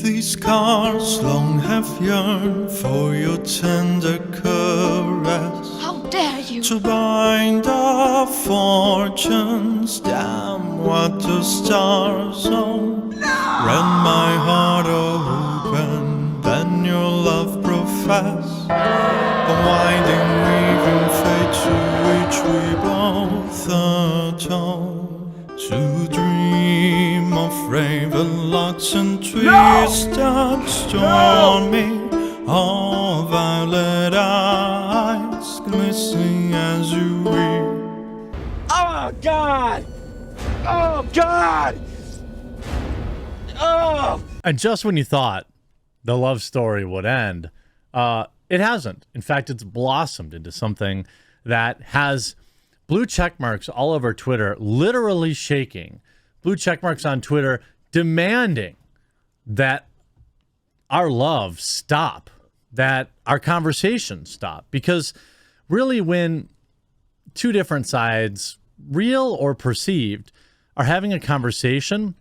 These scars long have yearned for your tender caress. How dare you! To bind our fortunes, damn what the stars own. Rend my heart open, then your love profess. A winding weaving fate to which we both atone. To dream of raven locks and twisted stormy, all violet eyes glistening as you weep. Oh, God! Oh, God! Oh! And just when you thought the love story would end, it hasn't. In fact, it's blossomed into something that has blue check marks all over Twitter, literally shaking. Blue check marks on Twitter demanding that our love stop, that our conversation stop. Because really, when two different sides, real or perceived, are having a conversation,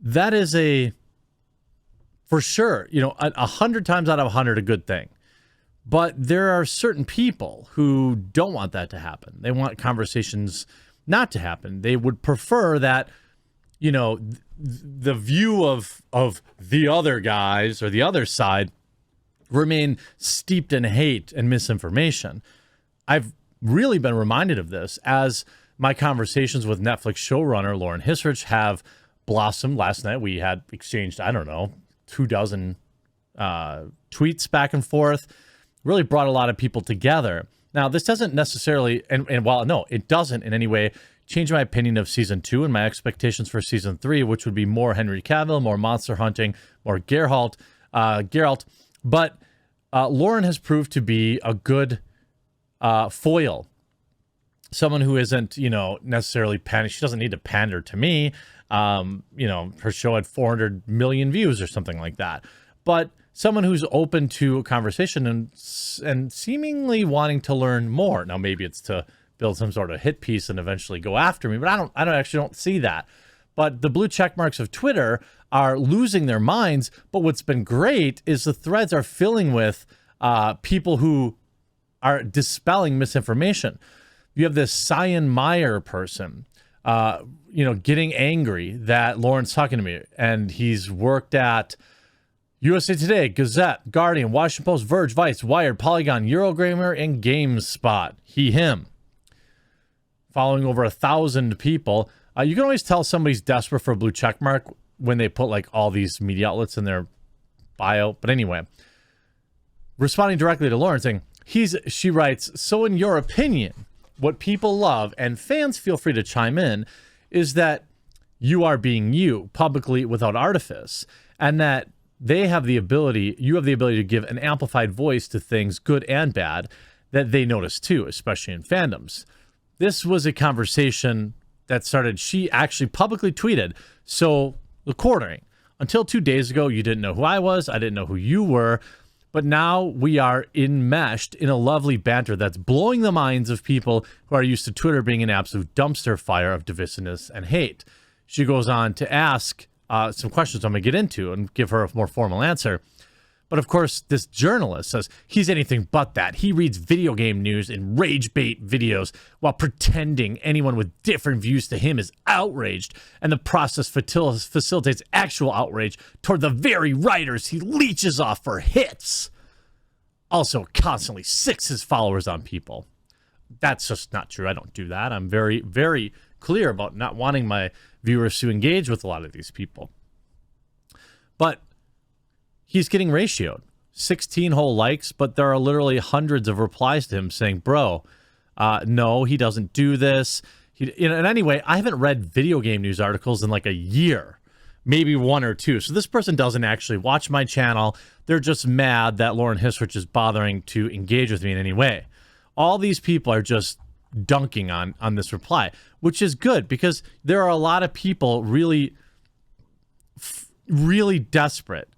that is for sure, 100 times out of 100, a good thing. But there are certain people who don't want that to happen. They want conversations not to happen. They would prefer that, the view of the other guys or the other side remain steeped in hate and misinformation. I've really been reminded of this as my conversations with Netflix showrunner Lauren Hissrich have blossomed. Last night we had exchanged, 24 tweets back and forth. Really brought a lot of people together. Now, this doesn't necessarily, and while no, it doesn't in any way change my opinion of season 2 and my expectations for season 3, which would be more Henry Cavill, more monster hunting, more Geralt. But Lauren has proved to be a good foil. Someone who isn't, necessarily she doesn't need to pander to me. Her show had 400 million views or something like that. But someone who's open to a conversation and seemingly wanting to learn more. Now, maybe it's to build some sort of hit piece and eventually go after me, but I don't see that. But the blue check marks of Twitter are losing their minds. But what's been great is the threads are filling with people who are dispelling misinformation. You have this Cyan Meyer person, getting angry that Lauren's talking to me, and he's worked at USA Today, Gazette, Guardian, Washington Post, Verge, Vice, Wired, Polygon, Eurogamer, and GameSpot. Him. Following over 1,000 people. You can always tell somebody's desperate for a blue check mark when they put like all these media outlets in their bio. But anyway, responding directly to Lauren saying, she writes, so in your opinion, what people love, and fans feel free to chime in, is that you are being you publicly without artifice, and that you have the ability to give an amplified voice to things good and bad that they notice too, especially in fandoms. This was a conversation that started, she actually publicly tweeted, so the quartering. Until 2 days ago, you didn't know who I was, I didn't know who you were, but now we are enmeshed in a lovely banter that's blowing the minds of people who are used to Twitter being an absolute dumpster fire of divisiveness and hate. She goes on to ask some questions I'm going to get into and give her a more formal answer. But of course, this journalist says he's anything but that. He reads video game news and rage bait videos while pretending anyone with different views to him is outraged, and the process facilitates actual outrage toward the very writers he leeches off for hits. Also, constantly sicks his followers on people. That's just not true. I don't do that. I'm very, very clear about not wanting my viewers to engage with a lot of these people. But he's getting ratioed. 16 whole likes, but there are literally hundreds of replies to him saying, bro, no, he doesn't do this. And anyway, I haven't read video game news articles in like a year, maybe one or two. So this person doesn't actually watch my channel. They're just mad that Lauren Hissrich is bothering to engage with me in any way. All these people are just dunking on this reply, which is good because there are a lot of people really, really desperate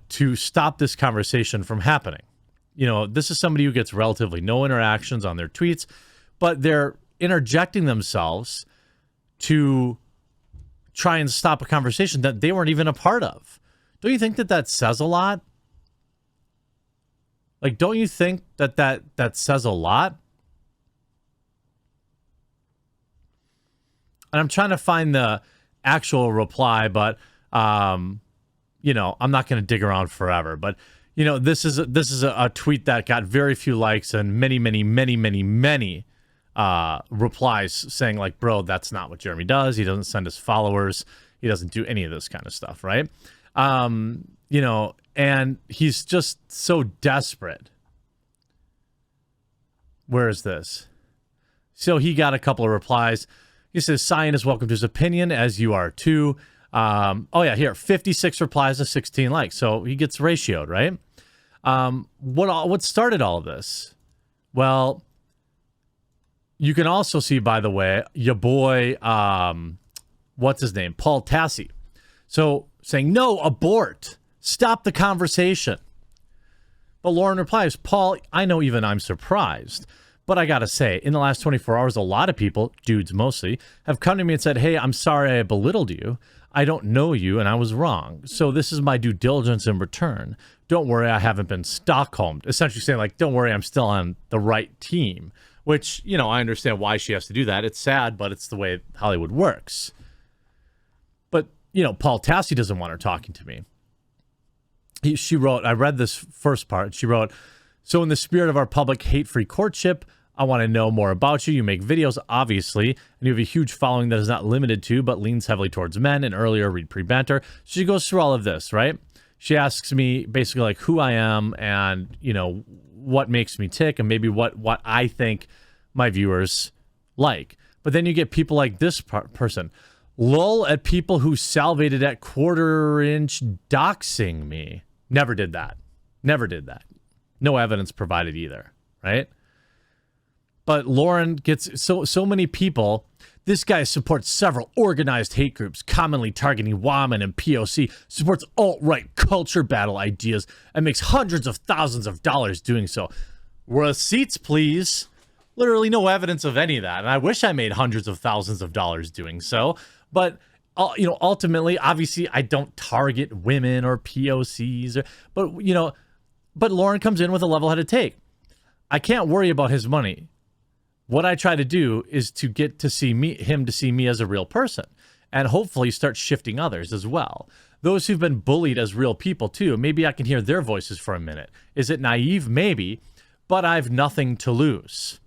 to stop this conversation from happening. This is somebody who gets relatively no interactions on their tweets, but they're interjecting themselves to try and stop a conversation that they weren't even a part of, Don't you think that says a lot? Like, don't you think that says a lot? And I'm trying to find the actual reply, but you know, I'm not going to dig around forever. But you know, this is a tweet that got very few likes and many replies saying like, bro, that's not what Jeremy does. He doesn't send his followers. He doesn't do any of this kind of stuff, right? You know, and he's just so desperate. Where is this? So he got a couple of replies. He says, Cyan is welcome to his opinion, as you are too. Oh yeah, here, 56 replies to 16 likes. So he gets ratioed, right? What started all of this? Well, you can also see, by the way, your boy, what's his name? Paul Tassi. So saying, no, abort. Stop the conversation. But Lauren replies, Paul, I know even I'm surprised. But I gotta say, in the last 24 hours, a lot of people, dudes mostly, have come to me and said, hey, I'm sorry I belittled you. I don't know you and I was wrong. So this is my due diligence in return. Don't worry, I haven't been Stockholmed. Essentially saying like, don't worry, I'm still on the right team. Which, you know, I understand why she has to do that. It's sad, but it's the way Hollywood works. But, you know, Paul Tassi doesn't want her talking to me. She wrote, I read this first part. She wrote, so in the spirit of our public hate-free courtship, I want to know more about you. You make videos, obviously, and you have a huge following that is not limited to, but leans heavily towards men, and earlier read pre-banter. She goes through all of this, right? She asks me basically like who I am and, you know, what makes me tick and maybe what I think my viewers like. But then you get people like this person. Lull at people who salvated at quarter-inch doxing me. Never did that. Never did that. No evidence provided either, right? But Lauren gets so many people. This guy supports several organized hate groups, commonly targeting women and POC, supports alt-right culture battle ideas, and makes hundreds of thousands of dollars doing so. Receipts, please. Literally no evidence of any of that. And I wish I made hundreds of thousands of dollars doing so. But, you know, ultimately, obviously, I don't target women or POCs. But Lauren comes in with a level-headed take. I can't worry about his money. What I try to do is to get to see him to see me as a real person, and hopefully start shifting others as well. Those who've been bullied as real people too. Maybe I can hear their voices for a minute. Is it naive? Maybe, but I've nothing to lose.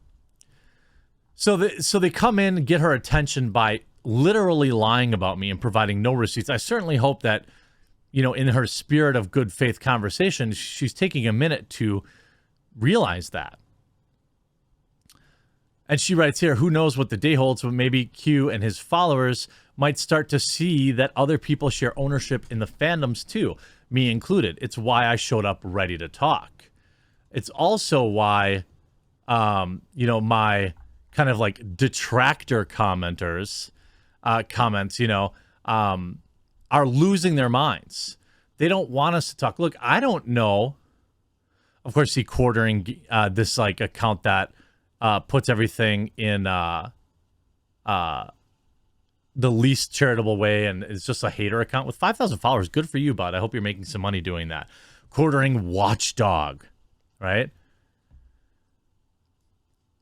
So they come in and get her attention by literally lying about me and providing no receipts. I certainly hope that, you know, in her spirit of good faith conversation, she's taking a minute to realize that. And she writes here, who knows what the day holds, but maybe Q and his followers might start to see that other people share ownership in the fandoms too, me included. It's why I showed up ready to talk. It's also why, you know, my kind of like detractor commenters, comments, you know, are losing their minds. They don't want us to talk. Look, I don't know. Of course, he quartering this like account that puts everything in the least charitable way, and it's just a hater account with 5,000 followers. Good for you, bud. I hope you're making some money doing that. Quartering watchdog, right?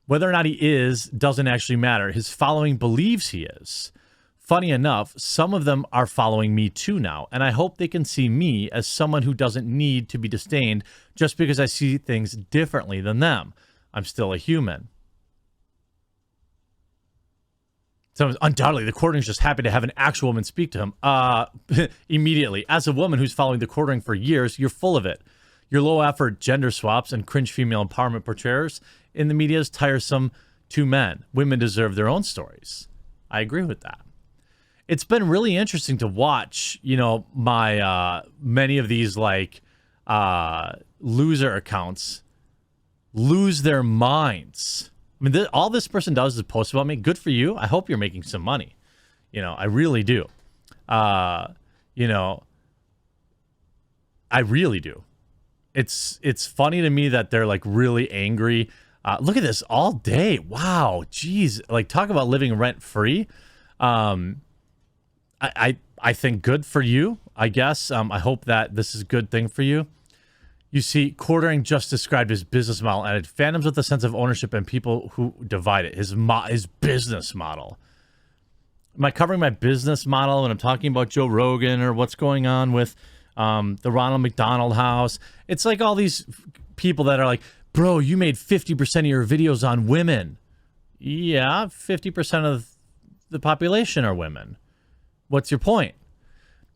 Whether or not he is doesn't actually matter. His following believes he is. Funny enough, some of them are following me too now, and I hope they can see me as someone who doesn't need to be disdained just because I see things differently than them. I'm still a human. So undoubtedly, the quartering's just happy to have an actual woman speak to him. Immediately. As a woman who's following the quartering for years, you're full of it. Your low-effort gender swaps and cringe female empowerment portrayers in the media is tiresome to men. Women deserve their own stories. I agree with that. It's been really interesting to watch, you know, my many of these like loser accounts lose their minds. I mean, all this person does is post about me. Good for you. I hope you're making some money. You know, I really do. You know, I really do. It's funny to me that they're like really angry. Look at this all day. Wow. Geez. Like, talk about living rent free. I think good for you. I guess. I hope that this is a good thing for you. You see, quartering just described his business model, and fandoms with a sense of ownership and people who divide it. His business model. Am I covering my business model when I'm talking about Joe Rogan or what's going on with the Ronald McDonald House? It's like all these people that are like, bro, you made 50% of your videos on women. Yeah, 50% of the population are women. What's your point?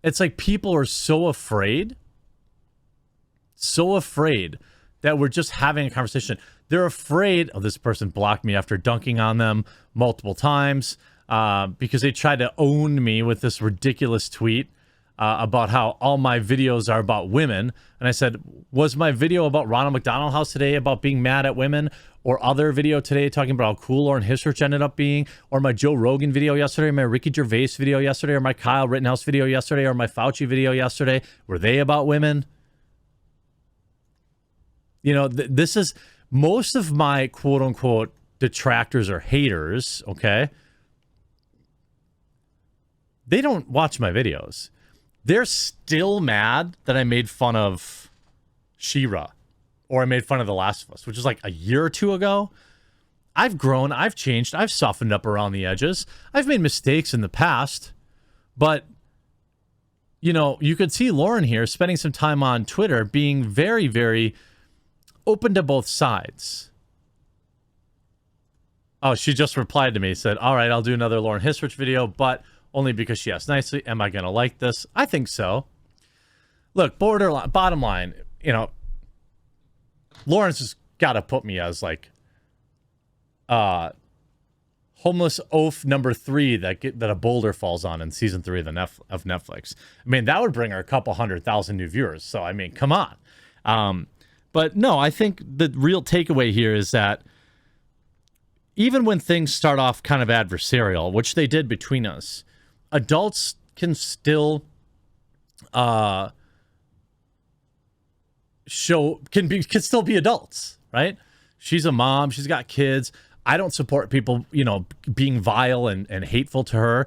It's like people are so afraid that we're just having a conversation. They're afraid. Oh, this person blocked me after dunking on them multiple times because they tried to own me with this ridiculous tweet about how all my videos are about women. And I said, was my video about Ronald McDonald House today about being mad at women? Or other video today talking about how cool Lauren Hissrich ended up being? Or my Joe Rogan video yesterday? Or my Ricky Gervais video yesterday? Or my Kyle Rittenhouse video yesterday? Or my Fauci video yesterday? Were they about women? You know, this is most of my quote unquote detractors or haters, okay? They don't watch my videos. They're still mad that I made fun of She-Ra or I made fun of The Last of Us, which is like a year or two ago. I've grown, I've changed, I've softened up around the edges. I've made mistakes in the past, but you know, you could see Lauren here spending some time on Twitter being very, very open to both sides. Oh, she just replied to me, said, all right, I'll do another Lauren Hissrich video, but only because she asked nicely. Am I going to like this? I think so. Look, bottom line, you know, Lauren's just got to put me as like homeless oaf number 3 that a boulder falls on in season 3 of Netflix. I mean, that would bring her a couple 100,000 new viewers. So, I mean, come on. But no, I think the real takeaway here is that even when things start off kind of adversarial, which they did between us, adults can still can still be adults, right? She's a mom. She's got kids. I don't support people, you know, being vile and hateful to her.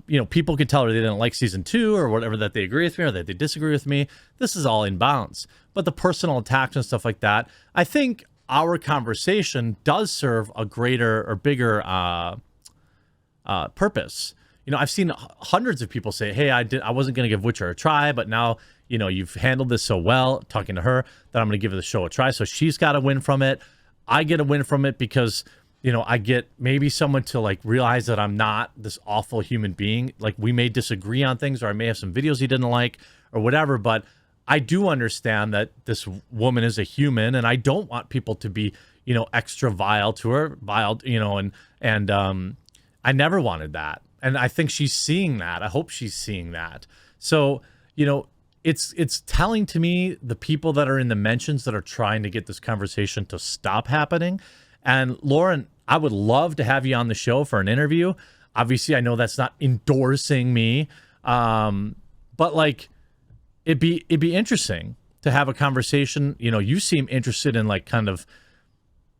You know, people can tell her they didn't like season 2 or whatever, that they agree with me or that they disagree with me. This is all in balance. But the personal attacks and stuff like that, I think our conversation does serve a greater or bigger purpose. You know, I've seen hundreds of people say, hey, I wasn't going to give Witcher a try, but now, you know, you've handled this so well, talking to her, that I'm going to give the show a try. So she's got to win from it. I get a win from it because, you know, I get maybe someone to like realize that I'm not this awful human being. Like, we may disagree on things, or I may have some videos he didn't like or whatever, but I do understand that this woman is a human, and I don't want people to be, you know, extra vile to her, you know, and I never wanted that. And I think she's seeing that. I hope she's seeing that. So, you know, it's telling to me the people that are in the mentions that are trying to get this conversation to stop happening. And Lauren, I would love to have you on the show for an interview. Obviously, I know that's not endorsing me, but like, it'd be interesting to have a conversation. You know, you seem interested in like kind of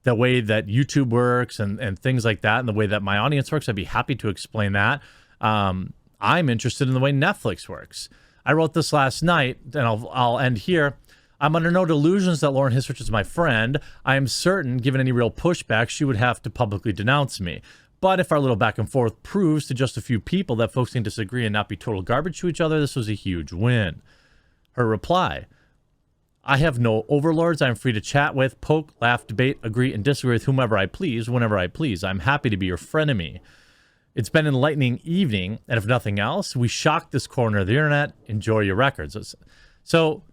the way that YouTube works and things like that, and the way that my audience works. I'd be happy to explain that. I'm interested in the way Netflix works. I wrote this last night, and I'll end here. I'm under no delusions that Lauren Hissrich is my friend. I am certain, given any real pushback, she would have to publicly denounce me. But if our little back and forth proves to just a few people that folks can disagree and not be total garbage to each other, this was a huge win. Her reply: I have no overlords. I am free to chat with, poke, laugh, debate, agree, and disagree with whomever I please, whenever I please. I'm happy to be your frenemy. It's been an enlightening evening, and if nothing else, we shocked this corner of the internet. Enjoy your records. So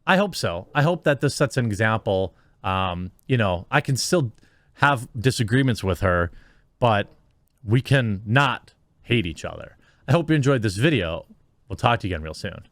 I hope so. I hope that this sets an example. You know, I can still have disagreements with her, but we can not hate each other. I hope you enjoyed this video. We'll talk to you again real soon.